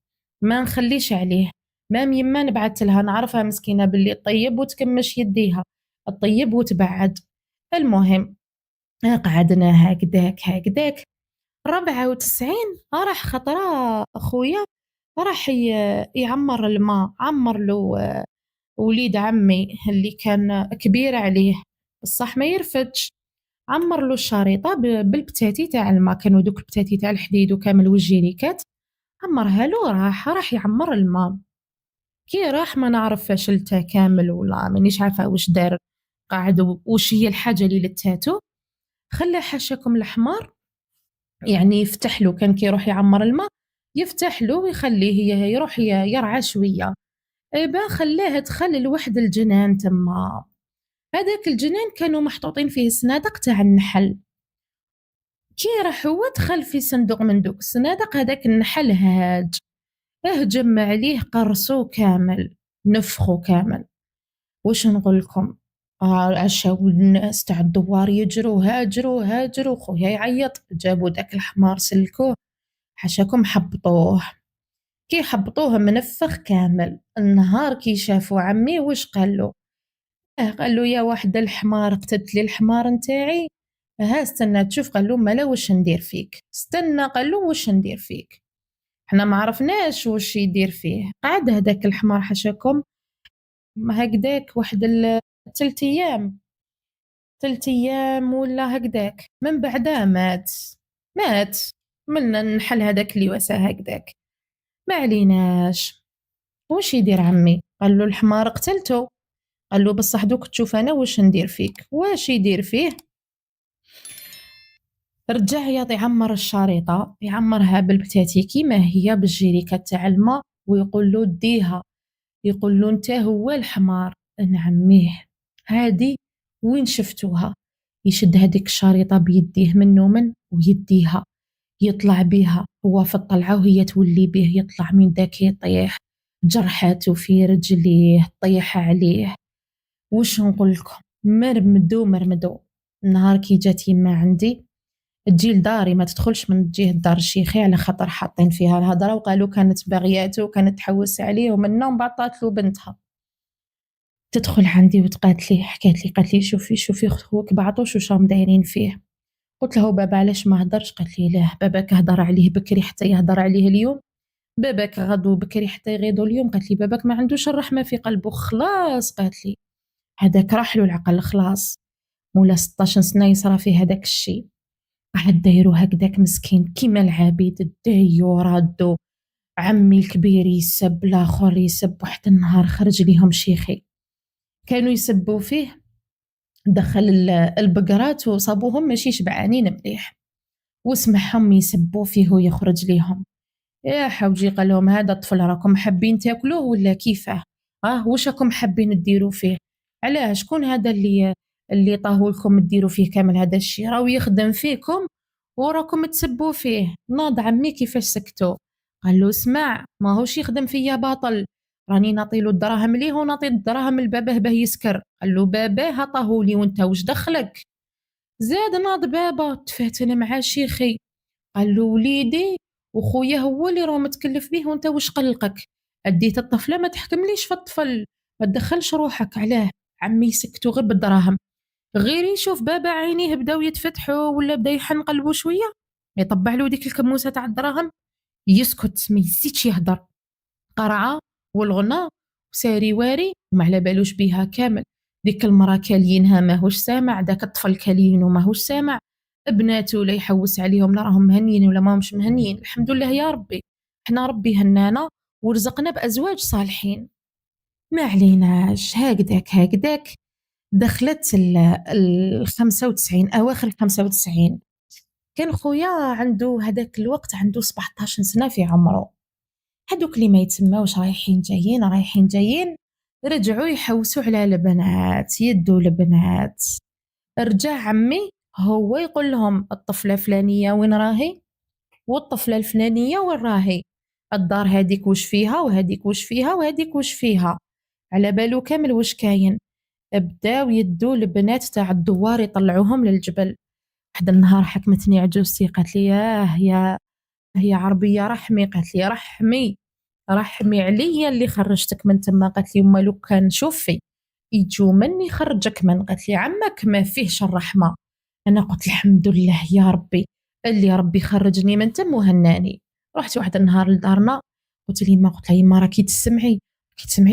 ما نخليش عليه. مام يما نبعث لها نعرفها مسكينة باللي طيب وتكمش يديها الطيب وتبعد. المهم قعدنا هكذاك 94 راح خطرة خويا راح يعمر الماء عمر له وليد عمي اللي كان كبير عليه بصح ما يرفدش. عمر له الشريطة بالبتاتي تاع الماء كانوا دوك البتاتي تاع الحديد وكامل والجيريكات عمرها له راح يعمر الماء. كي راح ما نعرف فشلته كامل ولا مانيش عارفة واش دار قاعد وش هي الحاجة اللي للتاتو خلى حاشاكم الحمار يعني يفتح له كان كي يروح يعمر الماء يفتح له ويخليه يروح يرعى شوية. إبا خلاه دخل لواحد الجنان تما هذاك الجنان كانوا محطوطين فيه صنادق تاع النحل. كي راح هو دخل في صندوق من دوك الصنادق هذاك النحل هاج اهجم عليه قرصو كامل نفخو كامل. واش نقول لكم، عشاو الناس تاع الدوار يجروا هاجروا هاجروا، خويا يعيط، جابوا داك الحمار سلكوه، حاشاكم حبطوه، كي حبطوه منفخ كامل. النهار كي شافوا عمي واش قالو، قالو يا واحد الحمار قتلت لي الحمار نتاعي، ها استنى تشوف، قالو مالا واش ندير فيك، استنى قالو واش ندير فيك، حنا ما عرفناش واش يدير فيه. قعد هداك الحمار حاشاكم هكداك واحد 3 أيام، 3 أيام ولا هكداك، من بعدها مات. مات من نحل هداك اللي وساه هكداك. ما عليناش. واش يدير عمي، قال له الحمار قتلته، قال له بصح دوك تشوف انا واش ندير فيك. واش يدير فيه، رجع يعمر الشريطة، يعمرها بالبتاتي كيما هي بالجيريكا تاع الماء، ويقول له ديها، يقول له انت هو الحمار. نعميه هادي وين شفتوها، يشد هذيك الشريطة بيديه من ويديها، يطلع بيها هو في الطلعة وهي تولي به، يطلع من داك يطيح، جرحاته في رجليه، طيح عليه. وش نقول لكم، مرمدو مرمدو. النهار كي جات يما عندي تجي لداري، ما تدخلش من تجيه لدار شيخي على خاطر حاطين فيها الهضره، وقالوا كانت باغياته وكانت تحوس عليه، ومن النوم بعطات له بنتها. تدخل عندي وتقالت لي، حكات لي، قالت لي شوفي شوفي خوك بعطوش واش راهم دايرين فيه. قلت له بابا علاش ما هدرش، قالت لي لا، باباك هدر عليه بكري حتى يهدر عليه اليوم، باباك غدو بكري حتى يغيضوا اليوم. قالت لي باباك ما عندوش الرحمه في قلبه خلاص، قالت لي هذاك راح له العقل خلاص، مولا 16 سنه يصرى فيه هذاك الشيء. قعد دايرو هكذاك مسكين كيما العبيد، دايو رادو، عمي الكبير يسب، الاخر يسب. واحد النهار خرج ليهم شيخي، كانوا يسبوا فيه، دخل البقرات وصابوهم ماشي شبعانين مليح، وسمعهم يسبوا فيه ويخرج ليهم. يا حوجي قال لهم هذا الطفل راكم حابين تاكلوه ولا كيفاه، واش راكم حابين ديروا فيه، علاه شكون هذا اللي طاهولكم ديروا فيه كامل هذا الشيء، راهو يخدم فيكم وراكم تسبوا فيه. ناض عمي كيفاش سكتوا، قال له اسمع ماهوش يخدم فيا باطل، راني نعطيلو الدراهم ليه ونعطي الدراهم لباباه باه يسكر. قال له باباه طاهولي وانت واش دخلك. زاد ناض بابا تفاتن مع شيخي، قال له وليدي وخويا هو اللي راه متكلف به وانت واش قلقك، اديت الطفله ما تحكمليش في الطفل، ما تدخلش روحك. علاه عمي سكتوا غير بالدراهم، غير يشوف بابا عينيه بداو يتفتحوا ولا بدا يحن قلبه شويه، يطبع له ديك الكموسه تاع الدراهم، يسكت ما يزيدش يهدر. قرعه والغنى وساري واري وما على بالوش بيها كامل. ديك المراه كالينها ماهوش سامع، داك الطفل كالينو ماهوش سامع، بناته لا يحوس عليهم لا راهم مهنيين ولا ماهمش مهنيين. الحمد لله يا ربي، احنا ربي هنانا ورزقنا بأزواج صالحين. ما عليناش، هكذاك هكذاك. دخلت 95، أواخر 95. كان خويا عنده هذاك الوقت عنده 17 سنة في عمره. هذوك اللي ما يتسماوش رايحين جايين رايحين جايين، رجعوا يحوسوا على البنات، يدوا البنات. رجع عمي هو يقول لهم الطفلة فلانية وين راهي، والطفلة الفلانية وين راهي، الدار هذيك وش فيها وهذيك وش فيها وهذيك وش فيها، على بالو كامل وش كاين. بداو يدوا البنات تاع الدوار يطلعوهم للجبل. واحد النهار حكمتني عجوزتي، قالت لي يا عربية رحمي، قالت لي رحمي عليا اللي خرجتك من تما. قالت لي وما لو كان شوفي يجو مني خرجك من، قالت لي عمك ما فيهش الرحمة. أنا قلت الحمد لله يا ربي اللي ربي خرجني من تم وهناني. رحت واحد النهار لدارنا، قلت لي ما، قلت لها يما راكي تسمعي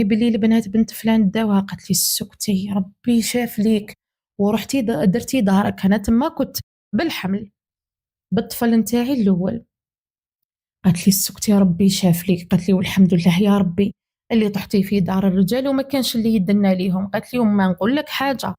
باللي البنات بنت فلان داوها. قالت لي سكتي ربي شاف ليك، ورحتي درتي دارك. أنا تما كنت بالحمل بالطفل نتاعي الأول. قالت لي سكتي ربي شاف ليك، قالت لي والحمد لله يا ربي اللي طحتي في دار الرجال وما كانش اللي يدنا ليهم. قالت لي وما نقول لك حاجه،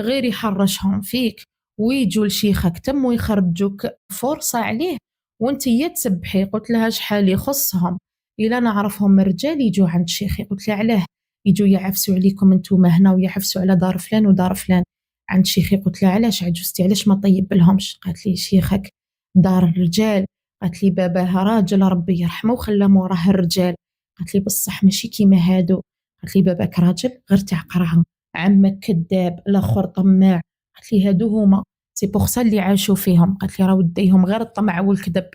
غير يحرشهم فيك ويجوا لشيخك تم ويخرجوك فرصه عليه وانت تسبحي. قلت لها شحال يخصهم، الا نعرفهم رجال يجوا عند شيخي. قلت لها علاه يجوا يعفسوا عليكم انتم هنا ويعفسوا على دار فلان ودار فلان عند شيخي. قلت لها علاش عجوزتي علاش ما طيب لهمش. قالت لي شيخك دار الرجال، قالت لي باباها راجل ربي يرحمه وخلى موراه الرجال. قالت لي بصح ماشي كيما هادو. قالت لي باباك راجل غير تاع قرعه، عمك كذاب، الآخر طماع. قالت لي هادو هما سي بوغ سا اللي عاشوا فيهم. قالت لي راه وديهم غير الطمع والكذب.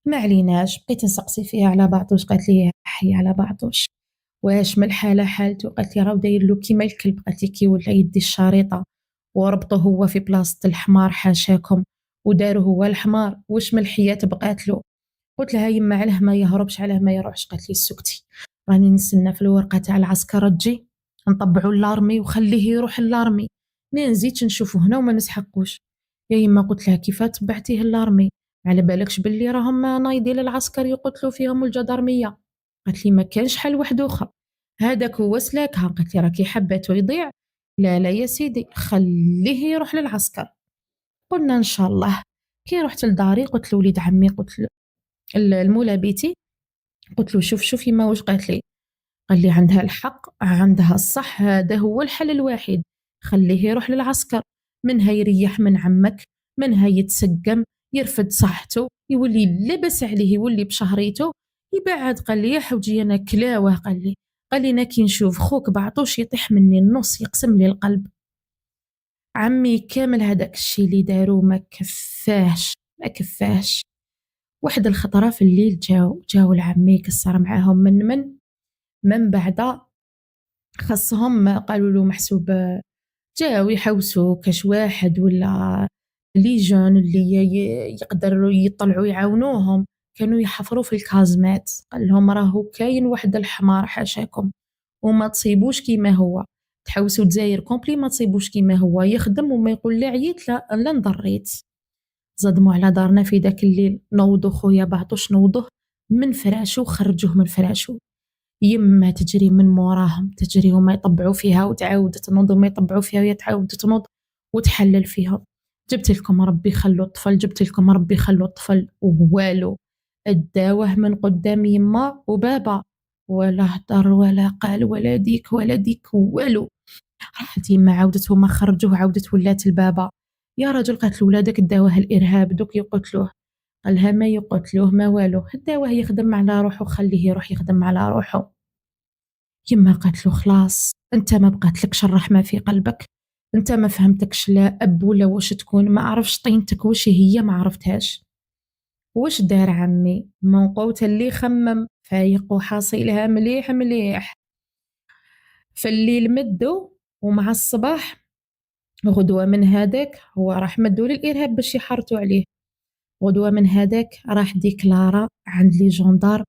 ما عليناش، بقيت نسقسي فيها على بعضوش. قالت لي حي على بعضوش، واش من الحالة حالته؟ قالت لي راه داير له كيما الكلب. قالت لي كي ولا يدي الشريطة وربطه هو في بلاصة الحمار حاشاكم، وداروا هو الحمار، واش من الحياة بقات له؟ قلت لها يما علاه ما يهربش، علاه ما يروحش؟ قالت لي سكتي، راني نستنى في الورقة تاع العسكرة تجي نطبعوا اللارمي وخليه يروح اللارمي، ما نزيدش نشوفه هنا وما نسحقوش. يا يما قلت لها كيف تبعتيه اللارمي؟ على بالكش باللي راهم نايضين العسكر يقتلوا فيهم الجدرمية؟ قالت لي ما كانش حل واحد اخر، هذاك هو سلاكها. قالت لي راكي حباته يضيع؟ لا لا يا سيدي، خليه يروح للعسكر. قلنا ان شاء الله. كي رحت لداري قلت لوليد عمي، قلت المولى بيتي، قلت له شوف شوف يما واش قالت لي. قال لي عندها الحق، عندها الصح، هذا هو الحل الوحيد، خليه يروح للعسكر، منها يريح من عمك، منها يتسقم، يرفد صحته، يولي لبس عليه، يولي بشهريته، يبعد. قال لي يا حوجي انا كلاوه. قال لي انا كي نشوف خوك بعطوش يطيح مني النص، يقسم لي القلب. عمي كامل هذاك الشي اللي دارو ما كفاهش، ما كفاهش. واحد الخطرة في الليل جاو لعمي كسر معاهم من بعد خاصهم قالوا له محسوب، جاو يحوسوا كاش واحد ولا لي جون اللي يقدروا يطلعوا يعاونوهم، كانوا يحفروا في الكازمات. قال لهم راهو كاين واحد الحمار حاشاكم، وما تصيبوش كيما هو، تحوسوا دزاير كومبلي ما تصيبوش كيما هو، يخدم وما يقول لا عييت لا نضريت. صدموا على دارنا في ذاك الليل، نوضوا خويا بعطوش نوضوه من فراشو، خرجوه من فراشو. يما تجري من موراهم، تجري وما يطبعوا فيها وتعاود تنوض، وما يطبعوا فيها وهي تعاود تنوض وتحلل فيهم. جبت لكم ربي خلوا الطفل، جبت لكم ربي خلوا الطفل، ووالو الداوه من قدام يما وبابا، ولا هدر ولا قال ولا ديك ولا ديك والو. راحت يما عاودت وما خرجوه، عاودت ولات البابا. يا راجل قالت لولادك داوه الارهاب دوك يقتلوه. قالها ما يقتلوه ما والو، الداوه يخدم على روحه، خليه يروح يخدم على روحه. يما قالت له خلاص انت ما بقاتلكش الرحمه في قلبك، انت ما فهمتكش لا اب ولا واش تكون، ما عرفش طينتك واش هي، ما عرفتهاش. واش دار عمي؟ من قوة اللي خمم فايق وحاصيلها مليح مليح. في الليل مدو، ومع الصباح غدوة من هذاك هو راح مدو للإرهاب باش يحرطوا عليه. غدوة من هذاك راح ديكلارا عند لي جوندار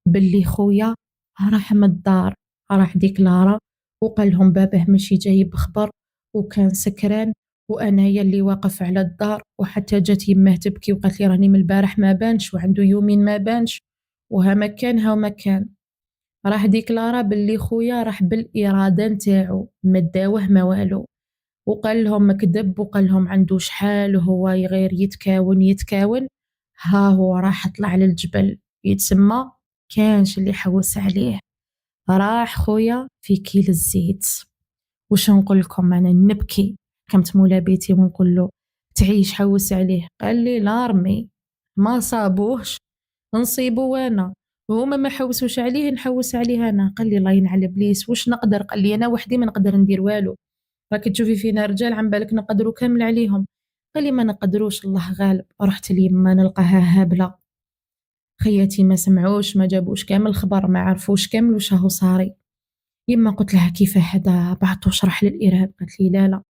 باللي خويا راح من الدار، راح ديكلارا وقال لهم باباه ماشي جايب خبر وكان سكران، وانايا اللي واقف على الدار. وحتى جات يماه تبكي وقالت لي راني من البارح ما بانش، وعنده يومين ما بانش، وها مكان ها مكان. راح ديكلارا باللي خويا راح بالاراده نتاعو ما داوه ما والو، وقال لهم كذب، وقال لهم عنده شحال وهو غير يتكاون يتكاون. ها هو راح طلع للجبل يتسمى، كانش اللي حوس عليه. راح خويا في كيل الزيت. وش نقول لكم انا نبكي، كمت مولا بيتي ونقول له تعيش حوس عليه. قال لي لارمي ما صابوهش نصيبه انا، هما ما حوسوش عليه نحوس عليه انا. قال لي الله ينعل ابليس واش نقدر؟ قال لي انا وحدي ما نقدر ندير والو، راكي تشوفي فينا رجال عم بالك نقدروا كامل عليهم. قال لي ما نقدروش الله غالب. رحت ليما نلقاها هابله، خياتي ما سمعوش ما جابوش كامل الخبر، ما عرفوش كامل واش راهو صاري. يما قلت لها كيف هذا بعطوش راح للارهاب؟ قالت لي لا لا،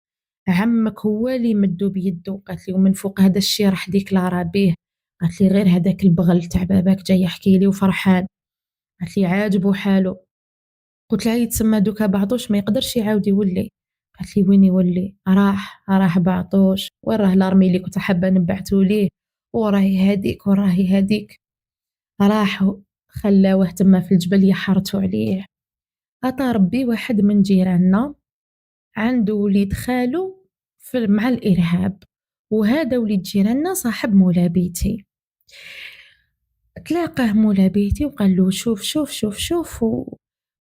عمك هو اللي مدو بيدو. قالت لي ومن فوق هذا الشيء راح ديكلارا به. قالت لي غير هذاك البغل تاع باباك جاي يحكي لي وفرحان. قالت لي عاجبو حاله. قلت لها يتسمى دوكا بعطوش ما يقدرش يعاود يولي. قالت لي وين يولي؟ راح بعطوش، وراه لارمي اللي كنت حابه نبعتو ليه، وراهي هاديك وراهي هاديك. راحوا خلاوه تما في الجبل يحرتوا عليه. عطا ربي واحد من جيراننا عنده وليد خالو مع الإرهاب، وهذا وليد جيراننا صاحب مولا بيتي. تلاقاه مولا بيتي وقال له شوف شوف شوف شوف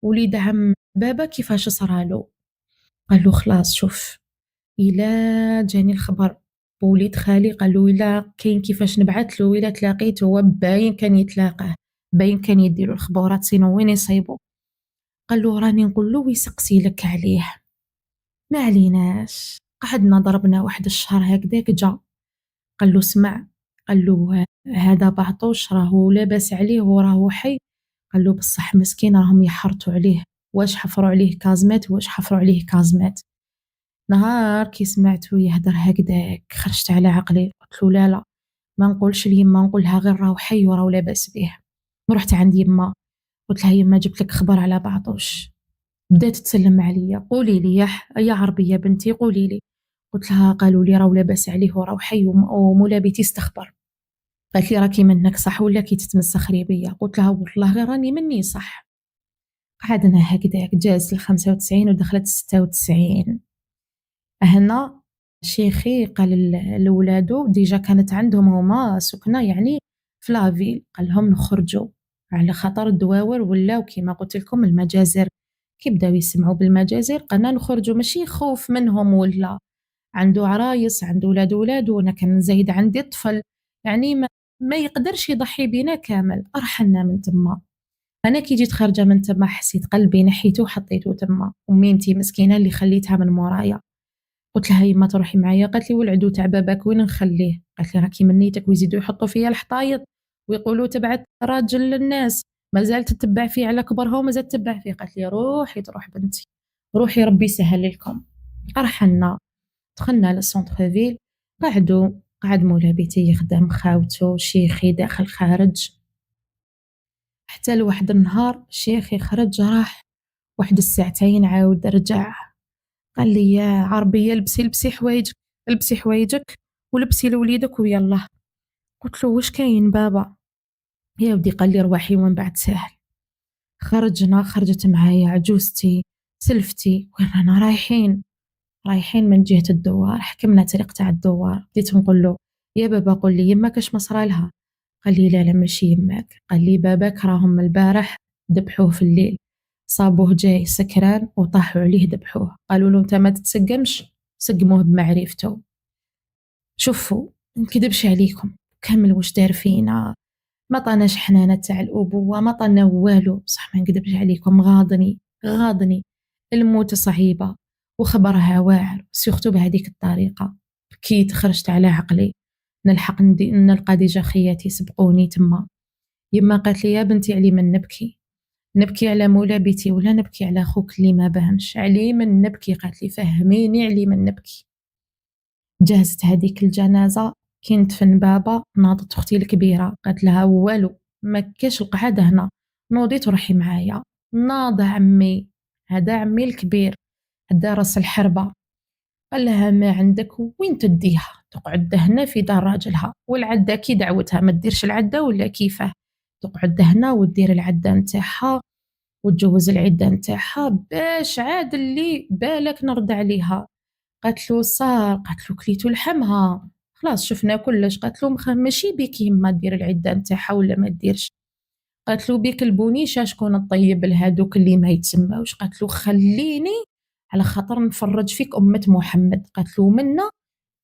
وليد عم بابا كيفاش صرالو. قال له خلاص شوف، إلا جاني الخبر بوليد خالي، قال له إلا كاين كيفاش نبعث له، إلا تلاقيته هو باين كان يتلاقاه، باين كان يديروا الخبورات سينو وين يصيبوا. قال له راني نقول له ويسقسي لك عليه. ما عليناش، قعدنا ضربنا واحد الشهر هكذاك. جا قال له اسمع، قال له هذا بعطوش راهو لاباس عليه وراهو حي. قال له بصح مسكين راهم يحرطوا عليه، واش حفروا عليه كازمات واش حفروا عليه كازمات. نهار كي سمعتو يهدر هكذاك خرجت على عقلي، قلت له لا لا، ما نقولش ليما، نقولها غير راهو حي وراهو لاباس بيه. ورحت عند يما قلت لها يما جبت لك خبر على بعطوش. بدات تسلم عليا، قولي لي يا عربيه بنتي قولي لي. قلت لها قالوا لي راهو لاباس عليه وراهو حي ومولا بيتي استخبر. قالت لي راكي منك صح ولا كي تتمسخري بيا؟ قلت لها والله غير راني مني صح. قعدنا هكذاك جاز ال95 ودخلت 96. هنا شيخي قال لولادو ديجا كانت عندهم هما سكنة يعني في لافيل، قال لهم نخرجوا على خطر الدواور ولاو كيما قلت لكم المجازر. كي بداو يسمعوا بالمجازر قالنا نخرجوا، ماشي خوف منهم ولا، عنده عرايس عنده ولادو وانا كان زايد عندي طفل، يعني ما يقدرش يضحي بينا كامل. ارحلنا من تما. انا كي جيت خارجه من تما حسيت قلبي نحيته وحطيته تما. امي انتي مسكينه اللي خليتها من مورايا. قلت لها يما تروحي معايا؟ قالت لي والعدو تاع باباك وين نخليه؟ قالت لي راكي منيتك ويزيدوا يحطوا فيا الحطايط ويقولوا تبعت راجل للناس، ما زالت تتبع فيه على كبرها وما زالت تتبع فيه. قالت لي روحي تروح بنتي، روحي ربي يسهل لكم. ارحلنا، دخلنا للسونتر فيل. قعد مولا بيتي يخدم، خاوته شيخي داخل خارج. حتى لواحد النهار شيخي خرج راح واحد الساعتين عاود رجع. قال لي يا عربية لبسي حوايجك، لبسي حوايجك ولبسي لوليدك ويلا. قلت له واش كاين بابا؟ يا ودي قال لي رواحي ومن بعد ساهل. خرجت معايا عجوزتي سلفتي، وين رانا رايحين من جهة الدوار. حكمنا طريق تاع الدوار. بديت نقول له يا بابا قول لي يماك اش مصرالها؟ قال لي لا لا ماشي يماك، قال لي باباك راهم البارح ذبحوه في الليل، صابوه جاي سكران وطاحوا عليه ذبحوه. قالوا له انت ما تتسقمش، سقموه بمعرفته. شوفوا نكذبش عليكم كمل واش دار فينا، ما طناش حنانة تاع الأبوة، ما طنا والو، بصح ما نكذبش عليكم غاضني. الموت صعيبة وخبرها واعر، سيختو بهذيك الطريقة. بكيت خرجت على عقلي، نلقى ديجا خياتي سبقوني تما. يما قالت لي يا بنتي علي من نبكي على مولا بيتي ولا نبكي على خوك اللي ما بانش؟ علي من نبكي؟ قالت لي فهميني علي من نبكي. جهزت هذيك الجنازة، كي ندفن بابا ناضت اختي الكبيرة قالت لها والو ما كاش القعدة هنا، نوضيت وروحي معايا. ناض عمي، هذا عمي الكبير، هدا راس الحربة. قال لها ما عندك وين تديها؟ تقعد هنا في دار راجلها، والعدة كي دعوتها ما تديرش العدة ولا كيفاه؟ تقعد هنا وتدير العدة نتاعها وتجوز العدة نتاعها باش عاد اللي بالك نرد عليها. قالت له صار، قالت له كليتو لحمها خلاص شفنا كلش. قالت له ماشي بيك يما دير العدة نتاعها ولا ما ديرش، قالت له بيك البونيشة شكون الطيب لهادوك اللي ما يتسماوش. قالت له خليني على خاطر نفرج فيك أمة محمد. قالت له منا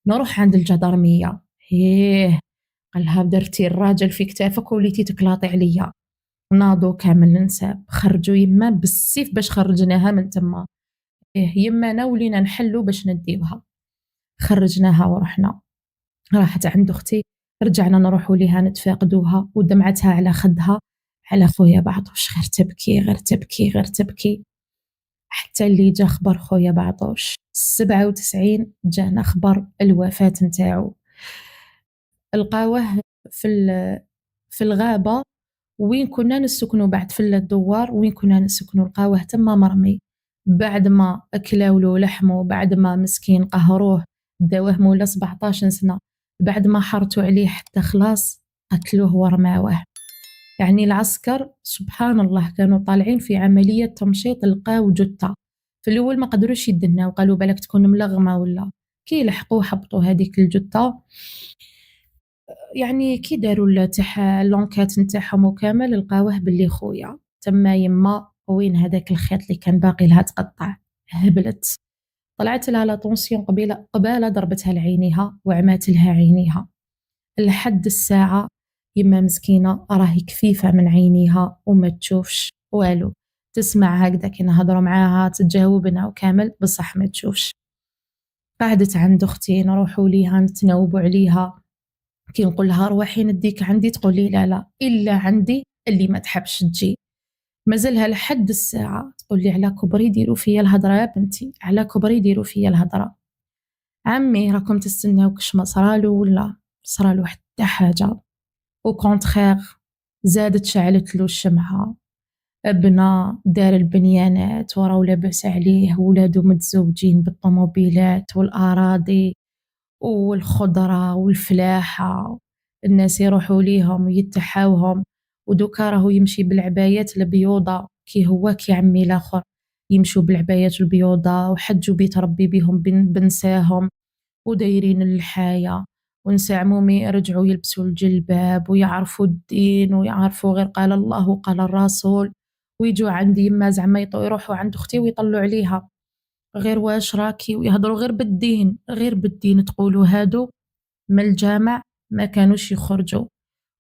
نروح عند الجدرمية. هيه قالها درتي الراجل في كتافك وليتي تكلاطي عليا. ناضوا كامل النساب، خرجوا يما بالسيف باش خرجناها من تما. يما انا ولينا نحلو باش نديوها. خرجناها ورحنا، راحت عند اختي، رجعنا نروحوا ليها نتفاقدوها ودمعتها على خدها على خويا بعطوش، غير تبكي. حتى اللي جا خبر خويا بعطوش 97 جانا خبر الوفاة نتاعو. لقاوه في الغابة وين كنا نسكنوا بعد في الدوار وين كنا نسكنوا، لقاوه تما مرمي بعد ما اكلاولو لحمه، بعد ما مسكين قهروه داوه مولا 17 سنة، بعد ما حرتوا عليه حتى خلاص قتلوه ورماوه. يعني العسكر سبحان الله كانوا طالعين في عملية تمشيط، لقاو جثة في الأول ما قدروش يدنا وقالوا بالك تكون ملغمة ولا، كي لحقوا حبطوا هذيك الجثة. يعني كي داروا تاع اللونكات نتاعهم وكامل لقاوه باللي خويا تما يما وين هذاك الخيط اللي كان باقي لها تقطع. هبلت، طلعت لها لا طونسيون قبالة ضربتها لعينيها وعمات لها عينيها لحد الساعة. يما مسكينة راهي كفيفة من عينيها وما تشوفش والو، تسمع هكذا كي نهضروا معاها تجاوبنا وكامل، بصح ما تشوفش. قعدت عند أختي نروحوا ليها نتناوبوا عليها، كي نقول لها روحي نديك عندي تقول لي لا لا إلا عندي اللي ما تحبش تجي. مازالها لحد الساعة تقول لي على كبري ديروا فيا الهضرة يا بنتي، على كبري ديروا فيا الهضرة. عمي راكم تستناو كش ما صرالو ولا صرالو حتى حاجة، او كونتخيغ زادت شعلت له الشمعة، ابنه دار البنيانات وراه لاباس عليه، ولادو متزوجين بالطوموبيلات والأراضي والخضرة والفلاحة، الناس يروحوا ليهم ويتحاوهم، ودوكا راهو يمشي بالعبايات البيوضة كي هو كي عمي الآخر يمشوا بالعبايات البيوضة، وحجوا بيت ربي بيهم بنساهم ودايرين اللحاية، ونساع عمومي يرجعوا يلبسوا الجلباب ويعرفوا الدين ويعرفوا غير قال الله وقال الرسول، ويجوا عندي يما زعما يروحوا عند أختي ويطلوا عليها غير واش راكي، ويهضروا غير بالدين، غير بالدين. تقولوا هادو من الجامع ما كانوش يخرجوا،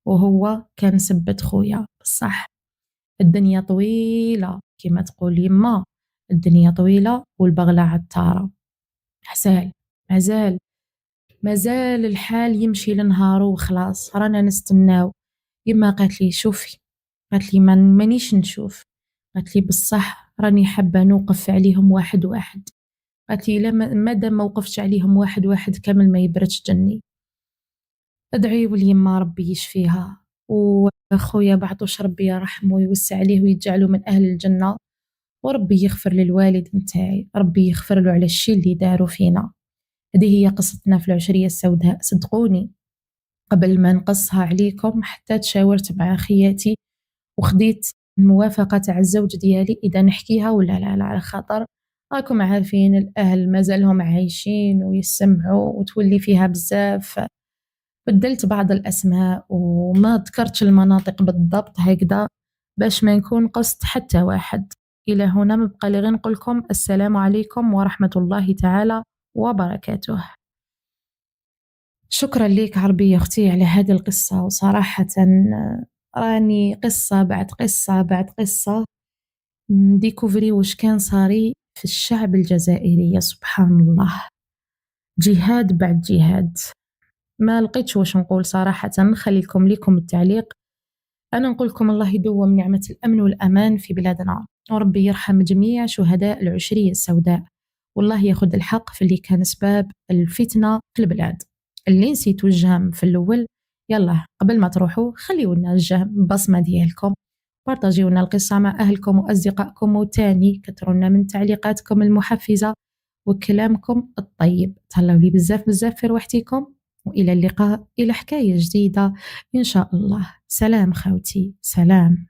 وهو كان سبت خويا. بصح الدنيا طويلة كما تقول يما، الدنيا طويلة والبغلة عطارة. حسال مازال الحال يمشي لنهارو وخلاص، رانا نستناو. يما قالت لي شوفي، قالت لي مانيش نشوف، قالت لي بصح راني حابة نوقف عليهم واحد واحد، قالت لي لا مادام ما وقفتش عليهم واحد واحد كامل ما يبردش جني. ادعيوا لي يما ربي يشفيها، وخويا بعطوش ربي يرحمه ويوسع عليه ويجعله من أهل الجنة، وربي يغفر للوالد نتاعي، ربي يغفر له على الشي اللي داروا فينا. هذه هي قصتنا في العشرية السوداء. صدقوني قبل ما نقصها عليكم حتى تشاورت مع خياتي وخديت الموافقة تاع الزوج ديالي إذا نحكيها ولا لا، على خاطر راكم عارفين الأهل مازالهم عايشين ويسمعوا وتولي فيها بزاف. بدلت بعض الأسماء وما ذكرتش المناطق بالضبط هكذا باش ما نكون قصت حتى واحد. إلى هنا مبقى لي غير نقولكم السلام عليكم ورحمة الله تعالى وبركاته. شكرا ليك عربية أختي على هذه القصة، وصراحة راني قصة بعد قصة بعد قصة نديكوفري وش كان صاري في الشعب الجزائري. يا سبحان الله، جهاد بعد جهاد. ما لقيتش واش نقول صراحة، نخليكم ليكم التعليق. أنا نقول لكم الله يدوم نعمة الأمن والأمان في بلادنا، وربي يرحم جميع شهداء العشرية السوداء، والله ياخذ الحق في اللي كان سباب الفتنة في البلاد. اللي نسيتوا الجهم في الأول، يلا قبل ما تروحوا خليونا الجهم بصمة ديالكم، بارطاجيونا القصة مع أهلكم وأصدقائكم، وتاني كترونا من تعليقاتكم المحفزة وكلامكم الطيب. تهلاو لي بزاف بزاف في روحتكم، وإلى اللقاء إلى حكاية جديدة إن شاء الله. سلام خوتي، سلام.